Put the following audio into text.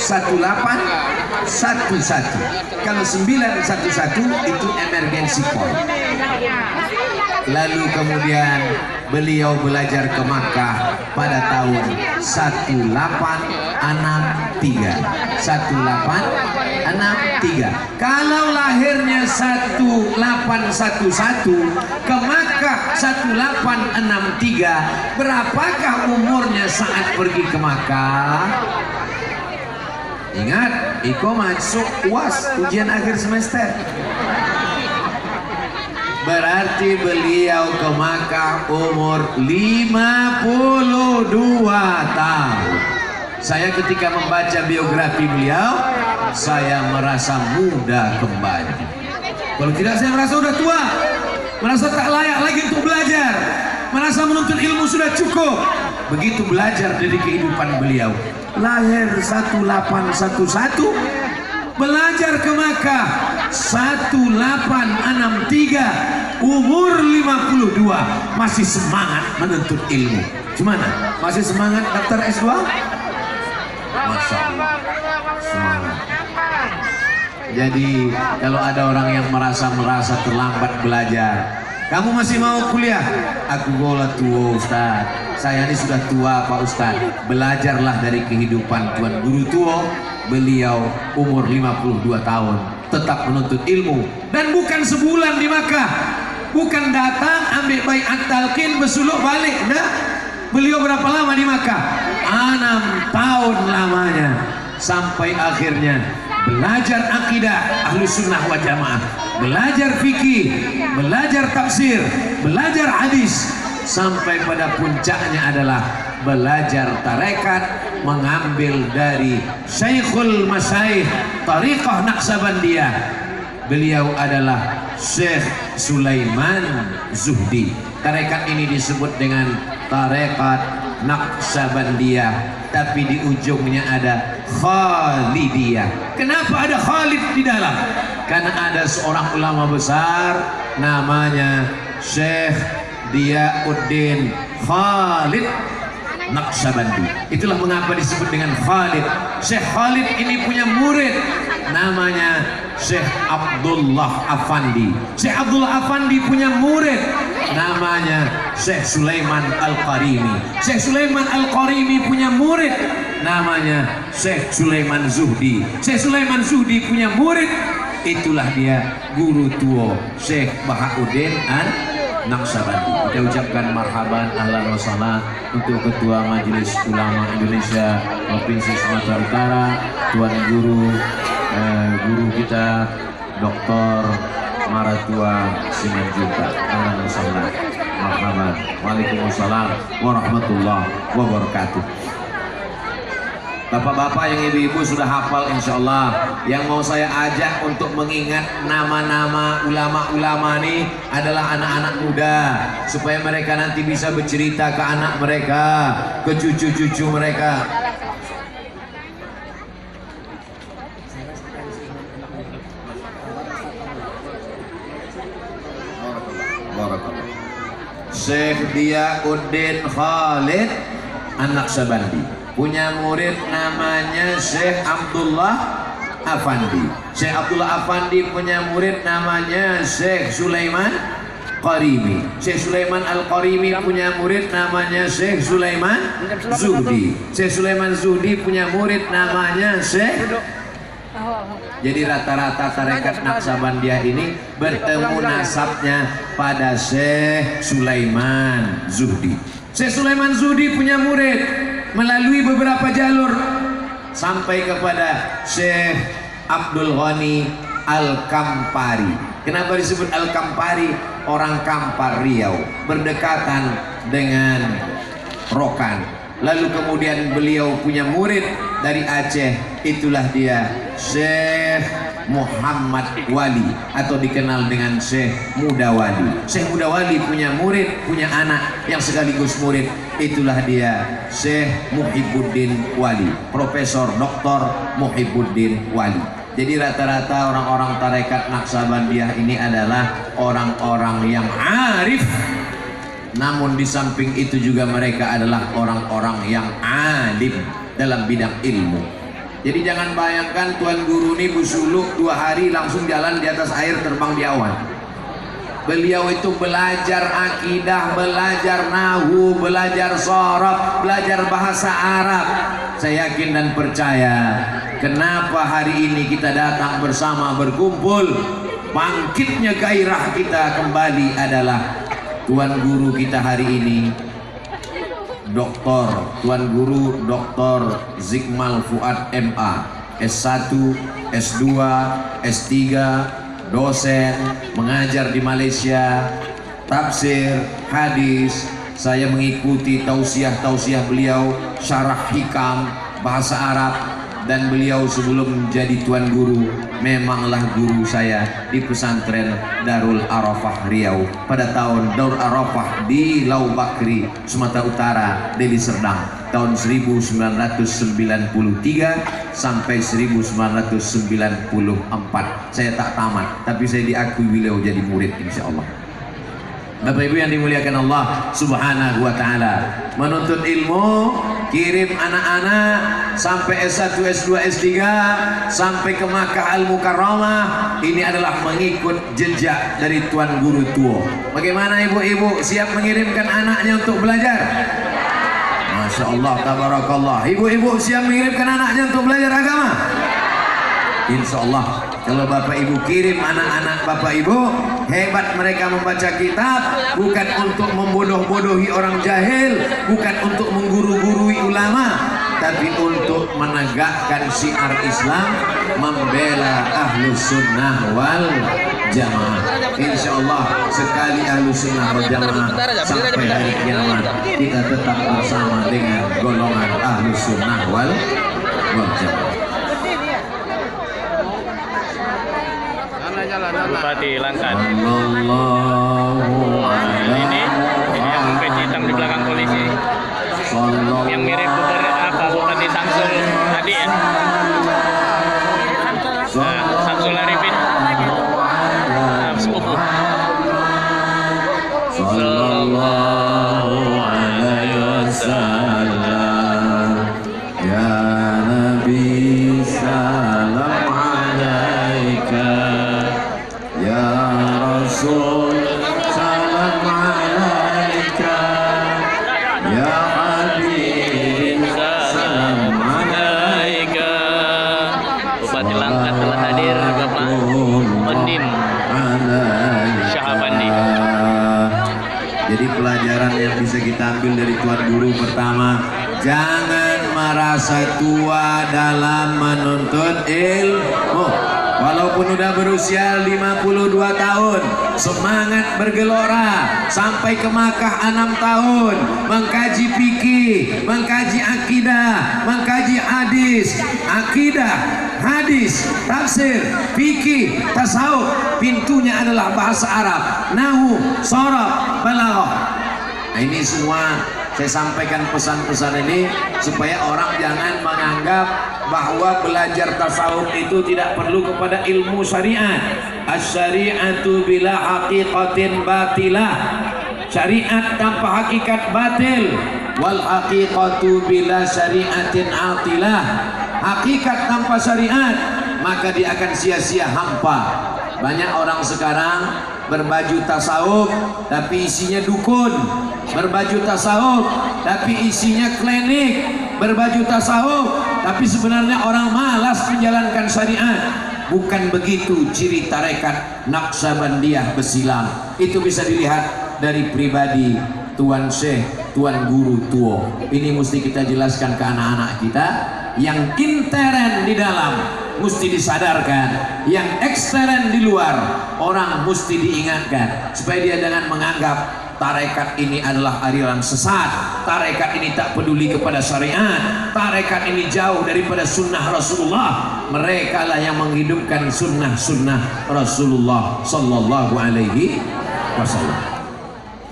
1811. Kalau 911 itu emergency point. Lalu kemudian beliau belajar ke Makkah pada tahun 1863. Kalau lahirnya 1811 ke Makkah 1863, berapakah umurnya saat pergi ke Makkah? Ingat, Iko masuk UAS, ujian akhir semester. Berarti beliau ke Makkah umur 52 tahun. Saya ketika membaca biografi beliau, saya merasa muda kembali. Kalau tidak, saya merasa sudah tua, merasa tak layak lagi untuk belajar, merasa menuntut ilmu sudah cukup. Begitu belajar dari kehidupan beliau. Lahir 1811, belajar ke Makkah 1863, umur 52, masih semangat menuntut ilmu. Gimana? Masih semangat daftar S2? Masya Allah, semangat. Jadi kalau ada orang yang merasa terlambat belajar, kamu masih mau kuliah? Aku gola tua Ustaz, saya ini sudah tua Pak Ustaz. Belajarlah dari kehidupan Tuan Guru tua. Beliau umur 52 tahun tetap menuntut ilmu, dan bukan sebulan di Makkah, bukan datang ambil baiat talqin bersuluk balik. Nah, beliau berapa lama di Makkah? 6 tahun lamanya, sampai akhirnya belajar akidah Ahlus Sunnah wal Jamaah, belajar fikih, belajar tafsir, belajar hadis, sampai pada puncaknya adalah belajar tarekat, mengambil dari Syekhul Masyaikh Tariqah Naqsabandiyah. Beliau adalah Syekh Sulaiman Zuhdi. Tarekat ini disebut dengan tarekat Naqsabandiyah, tapi di ujungnya ada Khalidiyah. Kenapa ada Khalid di dalam? Karena ada seorang ulama besar namanya Syekh Diyauddin Khalid Naqsabandi. Itulah mengapa disebut dengan Khalid. Syekh Khalid ini punya murid namanya Syekh Abdullah Afandi. Syekh Abdullah Afandi punya murid namanya Syekh Sulaiman Al-Qarimi. Syekh Sulaiman Al-Qarimi punya murid namanya Syekh Sulaiman Zuhdi. Syekh Sulaiman Zuhdi punya murid, itulah dia guru tua Syekh Bahauddin Naqsabandi. Kita ucapkan marhaban, ahlan wa sahlan untuk Ketua Majelis Ulama Indonesia Provinsi Sumatera Utara, Tuan Guru kita Dr. Maratua Simanjuntak. Ahlan wa sahlan, marhaban. Waalaikumsalam warahmatullahi wabarakatuh. Bapak-bapak yang ibu-ibu sudah hafal insya Allah. Yang mau saya ajak untuk mengingat nama-nama ulama-ulama ini adalah anak-anak muda, supaya mereka nanti bisa bercerita ke anak mereka, ke cucu-cucu mereka. Syekh Diyauddin Khalid An-Naqsabandi punya murid namanya Syekh Abdullah Afandi. Syekh Abdullah Afandi punya murid namanya Syekh Sulaiman Qarimi. Syekh Sulaiman Al-Qarimi punya murid namanya Syekh Sulaiman Zuhdi. Syekh Sulaiman Zuhdi punya murid namanya Syekh. Jadi rata-rata tarekat Naqsabandiyah ini bertemu nasabnya pada Syekh Sulaiman Zuhdi. Syekh Sulaiman Zuhdi punya murid melalui beberapa jalur sampai kepada Syekh Abdul Ghani Al-Kampari. Kenapa disebut Al-Kampari? Orang Kampar Riau, berdekatan dengan Rokan. Lalu kemudian beliau punya murid dari Aceh, itulah dia Syekh Muhammad Wali, atau dikenal dengan Syekh Muda Wali. Syekh Muda Wali punya murid, punya anak yang sekaligus murid, itulah dia Syekh Muhibbuddin Wali, Profesor Dr. Muhibbuddin Wali. Jadi rata-rata orang-orang tarekat Naqsabandiyah ini adalah orang-orang yang arif, namun di samping itu juga mereka adalah orang-orang yang alim dalam bidang ilmu. Jadi jangan bayangkan Tuan Guru ini busuluk 2 hari langsung jalan di atas air, terbang di awan. Beliau itu belajar akidah, belajar nahu, belajar sorof, belajar bahasa Arab. Saya yakin dan percaya, kenapa hari ini kita datang bersama berkumpul, bangkitnya gairah kita kembali adalah Tuan Guru kita hari ini, Tuan Guru Dr. Zikmal Fuad MA, S1, S2, S3, dosen, mengajar di Malaysia, tafsir, hadis. Saya mengikuti tausiah-tausiah beliau, syarah hikam, bahasa Arab, dan beliau sebelum menjadi Tuan Guru memanglah guru saya di pesantren Darul Arafah Riau pada tahun Darul Arafah di Lau Bakri, Sumatera Utara, Deli Serdang, tahun 1993 sampai 1994. Saya tak tamat, tapi saya diakui beliau jadi murid, insya Allah. Bapak Ibu yang dimuliakan Allah Subhanahu wa Ta'ala, menuntut ilmu, kirim anak-anak sampai S1, S2, S3, sampai ke Makkah Al-Mukarramah. Ini adalah mengikut jejak dari Tuan Guru tua. Bagaimana ibu-ibu, siap mengirimkan anaknya untuk belajar? Masya Allah, tabarakallah. Ibu-ibu siap mengirimkan anaknya untuk belajar agama? Insya Allah. Kalau Bapak Ibu kirim anak-anak Bapak Ibu, hebat mereka membaca kitab, bukan untuk membodoh-bodohi orang jahil, bukan untuk mengguru-gurui ulama, tapi untuk menegakkan syiar Islam, membela Ahlus Sunnah wal Jamaah. Insya Allah sekali Ahlus Sunnah wal Jamaah sampai hari kiamat kita tetap bersama dengan golongan Ahlus Sunnah wal Jamaah. Bupati Langkat. Ini yang peci hitam di belakang polisi. Yang mirip Bupati Samsul tadi ya. Samsul Arifin. Sepupu. Sallallahu alaihi wasallam. Ya Nabi salam alaika. Ya Rasul salam alaika. Ya Habib salam alaika. Bupati Langkat telah hadir, Bapak Mendim Syahabandi. Jadi pelajaran yang bisa kita ambil dari Tuan Guru pertama, jangan merasa tua dalam menuntut ilmu. Walaupun udah berusia 52 tahun, semangat bergelora sampai ke Makkah 6 tahun, mengkaji fikih, mengkaji akidah, mengkaji hadis, akidah, hadis, tafsir, fikih, tasawuf. Pintunya adalah bahasa Arab, nahu, sorof, balaghah. Nah, ini semua saya sampaikan pesan-pesan ini supaya orang jangan menganggap bahwa belajar tasawuf itu tidak perlu kepada ilmu syariat. Asy-syari'atu bila haqiqatin batilah. Syariat tanpa hakikat batil. Wal haqiqatu bila syari'atin atilah. Hakikat tanpa syariat maka dia akan sia-sia, hampa. Banyak orang sekarang berbaju tasawuf tapi isinya dukun, berbaju tasawuf tapi isinya klinik, berbaju tasawuf tapi sebenarnya orang malas menjalankan syariat. Bukan begitu ciri tarekat Naqsabandiyah Besilang. Itu bisa dilihat dari pribadi Tuan Syekh, Tuan Guru tua. Ini mesti kita jelaskan ke anak-anak kita. Yang intern di dalam mesti disadarkan, yang ekstern di luar orang mesti diingatkan supaya dia jangan menganggap tarekat ini adalah aliran sesat, tarekat ini tak peduli kepada syariat, tarekat ini jauh daripada sunnah Rasulullah. Mereka lah yang menghidupkan sunnah-sunnah Rasulullah sallallahu alaihi wasallam.